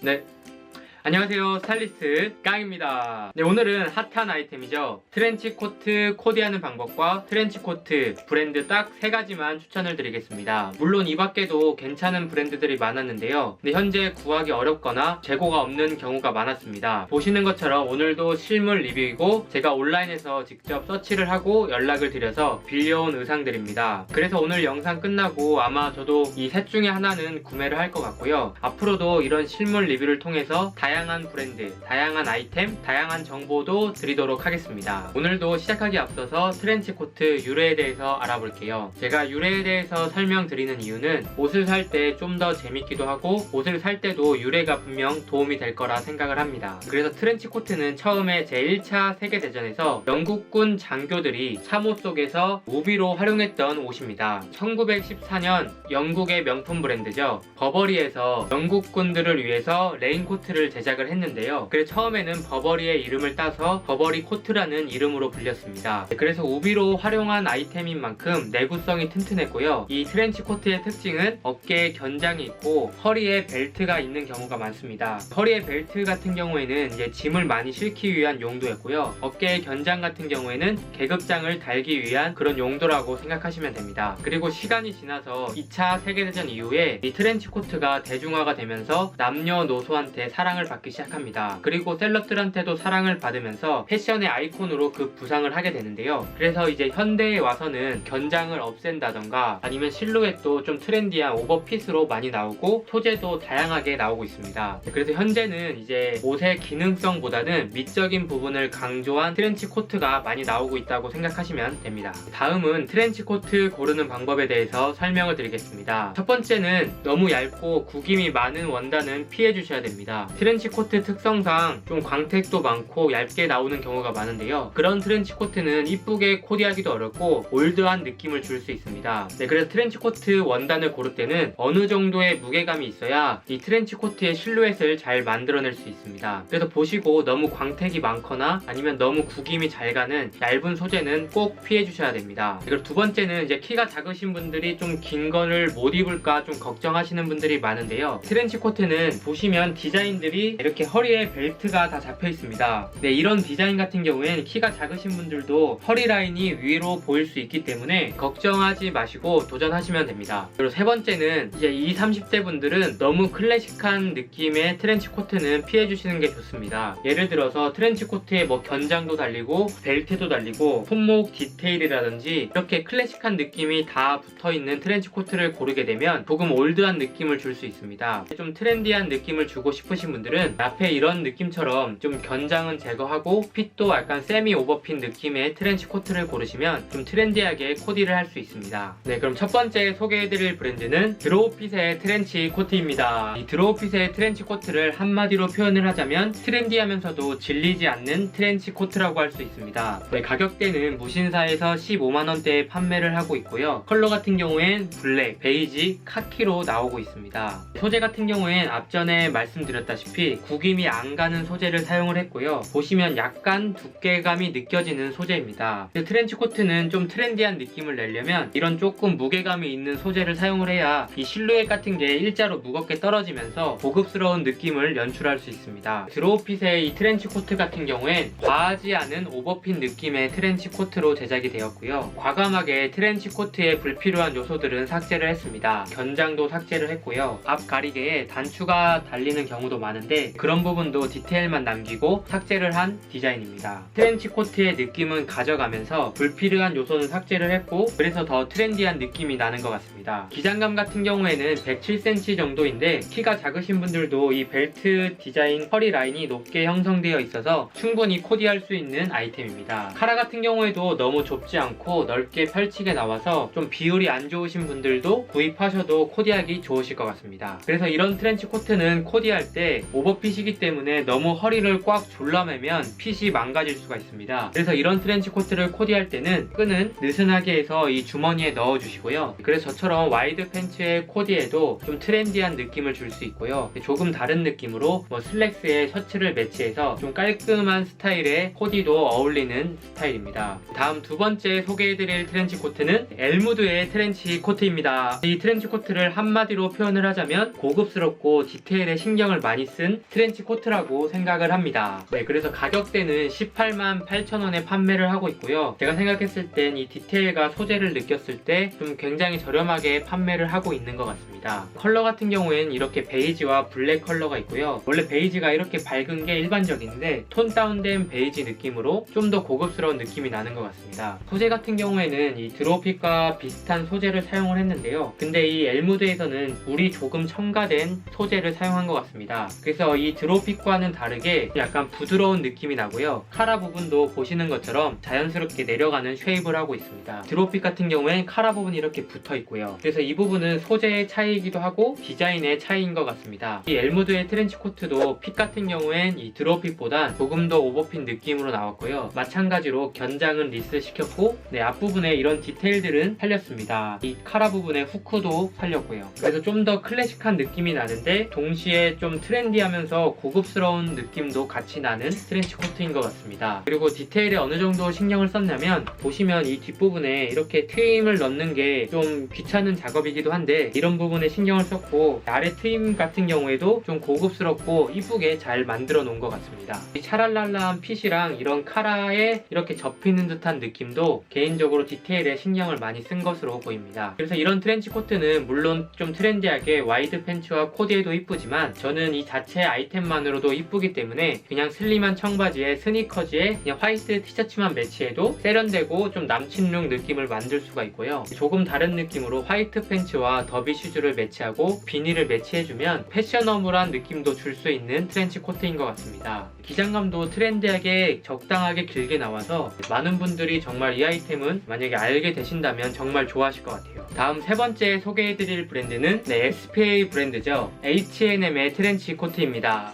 네, 안녕하세요. 스타일리스트 깡입니다. 네, 오늘은 핫한 아이템이죠. 트렌치 코트 코디하는 방법과 트렌치 코트 브랜드 딱 3가지만 추천을 드리겠습니다. 물론 이 밖에도 괜찮은 브랜드들이 많았는데요. 근데 현재 구하기 어렵거나 재고가 없는 경우가 많았습니다. 보시는 것처럼 오늘도 실물 리뷰이고 제가 온라인에서 직접 서치를 하고 연락을 드려서 빌려온 의상들입니다. 그래서 오늘 영상 끝나고 아마 저도 이 셋 중에 하나는 구매를 할 것 같고요. 앞으로도 이런 실물 리뷰를 통해서 다양한 브랜드, 다양한 아이템, 다양한 정보도 드리도록 하겠습니다. 오늘도 시작하기 앞서서 트렌치 코트 유래에 대해서 알아볼게요. 제가 유래에 대해서 설명드리는 이유는 옷을 살 때 좀 더 재밌기도 하고 옷을 살 때도 유래가 분명 도움이 될 거라 생각을 합니다. 그래서 트렌치 코트는 처음에 제1차 세계대전에서 영국군 장교들이 참호 속에서 우비로 활용했던 옷입니다. 1914년 영국의 명품 브랜드죠. 버버리에서 영국군들을 위해서 레인코트를 제작을 했는데요. 그래서 처음에는 버버리의 이름을 따서 버버리 코트라는 이름으로 불렸습니다. 그래서 우비로 활용한 아이템인 만큼 내구성이 튼튼했고요. 이 트렌치 코트의 특징은 어깨에 견장이 있고 허리에 벨트가 있는 경우가 많습니다. 허리에 벨트 같은 경우에는 이제 짐을 많이 싣기 위한 용도였고요. 어깨에 견장 같은 경우에는 계급장을 달기 위한 그런 용도라고 생각하시면 됩니다. 그리고 시간이 지나서 2차 세계대전 이후에 이 트렌치 코트가 대중화가 되면서 남녀노소한테 사랑을 받기 시작합니다. 그리고 셀럽들한테도 사랑을 받으면서 패션의 아이콘으로 그 부상을 하게 되는데요. 그래서 이제 현대에 와서는 견장을 없앤다던가 아니면 실루엣도 좀 트렌디한 오버핏으로 많이 나오고 소재도 다양하게 나오고 있습니다. 그래서 현재는 이제 옷의 기능성보다는 미적인 부분을 강조한 트렌치 코트가 많이 나오고 있다고 생각하시면 됩니다. 다음은 트렌치 코트 고르는 방법에 대해서 설명을 드리겠습니다. 첫 번째는 너무 얇고 구김이 많은 원단은 피해 주셔야 됩니다. 트렌치 코트 특성상 좀 광택도 많고 얇게 나오는 경우가 많은데요. 그런 트렌치 코트는 이쁘게 코디하기도 어렵고 올드한 느낌을 줄 수 있습니다. 네, 그래서 트렌치 코트 원단을 고를 때는 어느 정도의 무게감이 있어야 이 트렌치 코트의 실루엣을 잘 만들어낼 수 있습니다. 그래서 보시고 너무 광택이 많거나 아니면 너무 구김이 잘 가는 얇은 소재는 꼭 피해 주셔야 됩니다. 그리고 두 번째는 이제 키가 작으신 분들이 좀 긴 거를 못 입을까 좀 걱정하시는 분들이 많은데요. 트렌치 코트는 보시면 디자인들이 이렇게 허리에 벨트가 다 잡혀 있습니다. 네, 이런 디자인 같은 경우엔 키가 작으신 분들도 허리 라인이 위로 보일 수 있기 때문에 걱정하지 마시고 도전하시면 됩니다. 그리고 세 번째는 이제 20, 30대 분들은 너무 클래식한 느낌의 트렌치 코트는 피해 주시는 게 좋습니다. 예를 들어서 트렌치 코트에 뭐 견장도 달리고 벨트도 달리고 손목 디테일이라든지 이렇게 클래식한 느낌이 다 붙어있는 트렌치 코트를 고르게 되면 조금 올드한 느낌을 줄 수 있습니다. 좀 트렌디한 느낌을 주고 싶으신 분들은 앞에 이런 느낌처럼 좀 견장은 제거하고 핏도 약간 세미 오버핏 느낌의 트렌치 코트를 고르시면 좀 트렌디하게 코디를 할 수 있습니다. 네, 그럼 첫 번째 소개해드릴 브랜드는 드로우핏의 트렌치 코트입니다. 이 드로우핏의 트렌치 코트를 한마디로 표현을 하자면 트렌디하면서도 질리지 않는 트렌치 코트라고 할 수 있습니다. 네, 가격대는 무신사에서 15만원대에 판매를 하고 있고요. 컬러 같은 경우엔 블랙, 베이지, 카키로 나오고 있습니다. 소재 같은 경우엔 앞전에 말씀드렸다시피 구김이 안 가는 소재를 사용을 했고요. 보시면 약간 두께감이 느껴지는 소재입니다. 트렌치 코트는 좀 트렌디한 느낌을 내려면 이런 조금 무게감이 있는 소재를 사용을 해야 이 실루엣 같은 게 일자로 무겁게 떨어지면서 고급스러운 느낌을 연출할 수 있습니다. 드로우핏의 이 트렌치 코트 같은 경우엔 과하지 않은 오버핏 느낌의 트렌치 코트로 제작이 되었고요. 과감하게 트렌치 코트에 불필요한 요소들은 삭제를 했습니다. 견장도 삭제를 했고요. 앞 가리개에 단추가 달리는 경우도 많은데 그런 부분도 디테일만 남기고 삭제를 한 디자인입니다. 트렌치 코트의 느낌은 가져가면서 불필요한 요소는 삭제를 했고 그래서 더 트렌디한 느낌이 나는 것 같습니다. 기장감 같은 경우에는 107cm 정도인데 키가 작으신 분들도 이 벨트 디자인 허리 라인이 높게 형성되어 있어서 충분히 코디할 수 있는 아이템입니다. 카라 같은 경우에도 너무 좁지 않고 넓게 펼치게 나와서 좀 비율이 안 좋으신 분들도 구입하셔도 코디하기 좋으실 것 같습니다. 그래서 이런 트렌치 코트는 코디할 때 오버핏이기 때문에 너무 허리를 꽉 졸라매면 핏이 망가질 수가 있습니다. 그래서 이런 트렌치 코트를 코디할 때는 끈은 느슨하게 해서 이 주머니에 넣어주시고요. 그래서 저처럼 이처럼 와이드 팬츠의 코디에도 좀 트렌디한 느낌을 줄 수 있고요. 조금 다른 느낌으로 슬랙스에 셔츠를 매치해서 좀 깔끔한 스타일의 코디도 어울리는 스타일입니다. 다음 두 번째 소개해드릴 트렌치 코트는 엘무드의 트렌치 코트입니다. 이 트렌치 코트를 한마디로 표현을 하자면 고급스럽고 디테일에 신경을 많이 쓴 트렌치 코트라고 생각을 합니다. 네, 그래서 가격대는 18만 8천원에 판매를 하고 있고요. 제가 생각했을 땐 이 디테일과 소재를 느꼈을 때 좀 굉장히 저렴하게 판매를 하고 있는 것 같습니다. 컬러 같은 경우에는 이렇게 베이지와 블랙 컬러가 있고요. 원래 베이지가 이렇게 밝은 게 일반적인데 톤 다운된 베이지 느낌으로 좀 더 고급스러운 느낌이 나는 것 같습니다. 소재 같은 경우에는 이 드로핏과 비슷한 소재를 사용을 했는데요. 근데 이 엘무드에서는 물이 조금 첨가된 소재를 사용한 것 같습니다. 그래서 이 드로핏과는 다르게 약간 부드러운 느낌이 나고요. 카라 부분도 보시는 것처럼 자연스럽게 내려가는 쉐입을 하고 있습니다. 드로핏 같은 경우엔 카라 부분이 이렇게 붙어 있고요. 그래서 이 부분은 소재의 차이이기도 하고 디자인의 차이인 것 같습니다. 이 엘무드의 트렌치 코트도 핏 같은 경우엔 이 드로핏보단 조금 더 오버핏 느낌으로 나왔고요. 마찬가지로 견장은 리스 시켰고 앞부분에 이런 디테일들은 살렸습니다. 이 카라 부분의 후크도 살렸고요. 그래서 좀 더 클래식한 느낌이 나는데 동시에 좀 트렌디하면서 고급스러운 느낌도 같이 나는 트렌치 코트인 것 같습니다. 그리고 디테일에 어느 정도 신경을 썼냐면 보시면 이 뒷부분에 이렇게 트임을 넣는 게 좀 귀찮은 작업이기도 한데 이런 부분에 신경을 썼고 아래 트임 같은 경우에도 좀 고급스럽고 이쁘게 잘 만들어 놓은 것 같습니다. 이 샤랄랄라한 핏이랑 이런 카라에 이렇게 접히는 듯한 느낌도 개인적으로 디테일에 신경을 많이 쓴 것으로 보입니다. 그래서 이런 트렌치 코트는 물론 좀 트렌디하게 와이드 팬츠와 코디에도 이쁘지만 저는 이 자체 아이템만으로도 이쁘기 때문에 그냥 슬림한 청바지에 스니커즈에 그냥 화이트 티셔츠만 매치해도 세련되고 좀 남친룩 느낌을 만들 수가 있고요. 조금 다른 느낌으로 화이트 팬츠와 더비 슈즈를 매치하고 비닐을 매치해주면 패셔너블한 느낌도 줄 수 있는 트렌치 코트인 것 같습니다. 기장감도 트렌디하게 적당하게 길게 나와서 많은 분들이 정말 이 아이템은 만약에 알게 되신다면 정말 좋아하실 것 같아요. 다음 세 번째 소개해드릴 브랜드는 SPA 브랜드죠. H&M의 트렌치 코트입니다.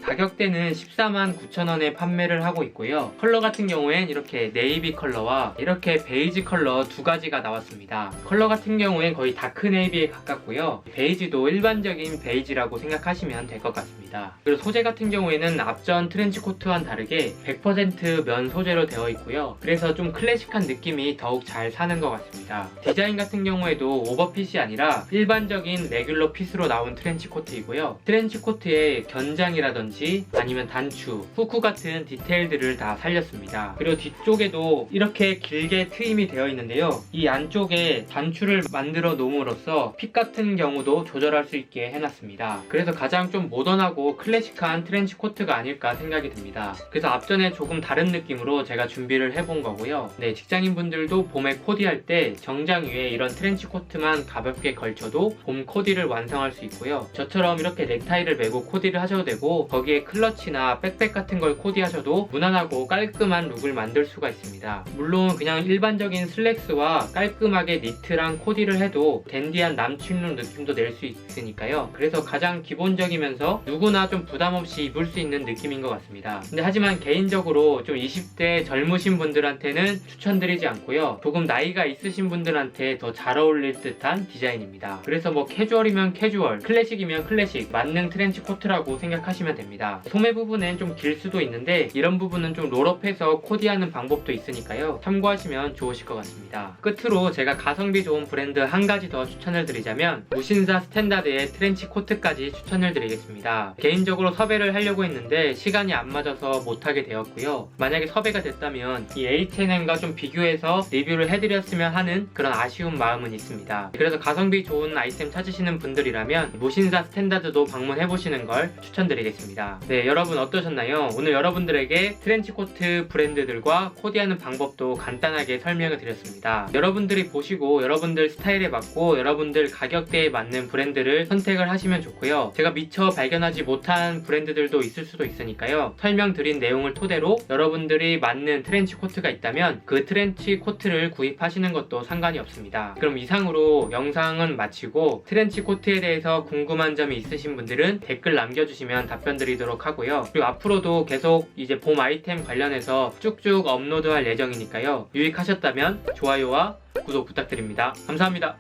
가격대는 14만 9천원에 판매를 하고 있고요. 컬러 같은 경우엔 이렇게 네이비 컬러와 이렇게 베이지 컬러 두 가지가 나왔습니다. 컬러 같은 경우엔 거의 다크 네이비에 가깝고요. 베이지도 일반적인 베이지라고 생각하시면 될 것 같습니다. 그리고 소재 같은 경우에는 앞전 트렌치 코트와는 다르게 100% 면 소재로 되어 있고요. 그래서 좀 클래식한 느낌이 더욱 잘 사는 것 같습니다. 디자인 같은 경우에도 오버핏이 아니라 일반적인 레귤러 핏으로 나온 트렌치 코트이고요. 트렌치 코트의 견장이라든지 아니면 단추, 후크 같은 디테일들을 다 살렸습니다. 그리고 뒤쪽에도 이렇게 길게 트임이 되어 있는데요. 이 안쪽에 단추를 만들어 놓음으로써 핏 같은 경우도 조절할 수 있게 해놨습니다. 그래서 가장 좀 모던하고 클래식한 트렌치 코트가 아닐까 생각이 듭니다. 그래서 앞전에 조금 다른 느낌으로 제가 준비를 해본 거고요. 직장인분들도 봄에 코디할 때 정장 위에 이런 트렌치 코트만 가볍게 걸쳐도 봄 코디를 완성할 수 있고요. 저처럼 이렇게 넥타이를 메고 코디를 하셔도 되고 거기에 클러치나 백팩 같은 걸 코디하셔도 무난하고 깔끔한 룩을 만들 수가 있습니다. 물론 그냥 일반적인 슬랙스와 깔끔하게 니트랑 코디를 해도 댄디한 남친룩 느낌도 낼 수 있으니까요. 그래서 가장 기본적이면서 누구나 좀 부담없이 입을 수 있는 느낌인 것 같습니다. 근데 하지만 개인적으로 좀 20대 젊으신 분들한테는 추천드리지 않고요. 조금 나이가 있으신 분들한테 더 잘 어울릴 듯한 디자인입니다. 그래서 캐주얼이면 캐주얼, 클래식이면 클래식, 만능 트렌치 코트라고 생각하시면 됩니다. 소매 부분은 좀 길 수도 있는데 이런 부분은 좀 롤업해서 코디하는 방법도 있으니까요. 참고하시면 좋으실 것 같습니다. 끝으로 제가 가성비 좋은 브랜드 한 가지 더 추천을 드리자면 무신사 스탠다드의 트렌치 코트까지 추천을 드리겠습니다. 개인적으로 섭외를 하려고 했는데 시간이 안 맞아서 못하게 되었고요. 만약에 섭외가 됐다면 이 H&M과 좀 비교해서 리뷰를 해드렸으면 하는 그런 아쉬운 마음은 있습니다. 그래서 가성비 좋은 아이템 찾으시는 분들이라면 무신사 스탠다드도 방문해보시는 걸 추천드리겠습니다. 여러분 어떠셨나요? 오늘 여러분들에게 트렌치 코트 브랜드들과 코디하는 방법도 간단하게 설명을 드렸습니다. 여러분들이 보시고 여러분들 스타일에 맞고 여러분들 가격대에 맞는 브랜드를 선택을 하시면 좋고요. 제가 미처 발견하지 못한 브랜드들도 있을 수도 있으니까요. 설명드린 내용을 토대로 여러분들이 맞는 트렌치 코트가 있다면 그 트렌치 코트를 구입하시는 것도 상관이 없습니다. 그럼 이상으로 영상은 마치고 트렌치 코트에 대해서 궁금한 점이 있으신 분들은 댓글 남겨주시면 답변드리겠습니다. 알려드리도록 하고요. 그리고 앞으로도 계속 이제 봄 아이템 관련해서 쭉쭉 업로드할 예정이니까요. 유익하셨다면 좋아요와 구독 부탁드립니다. 감사합니다.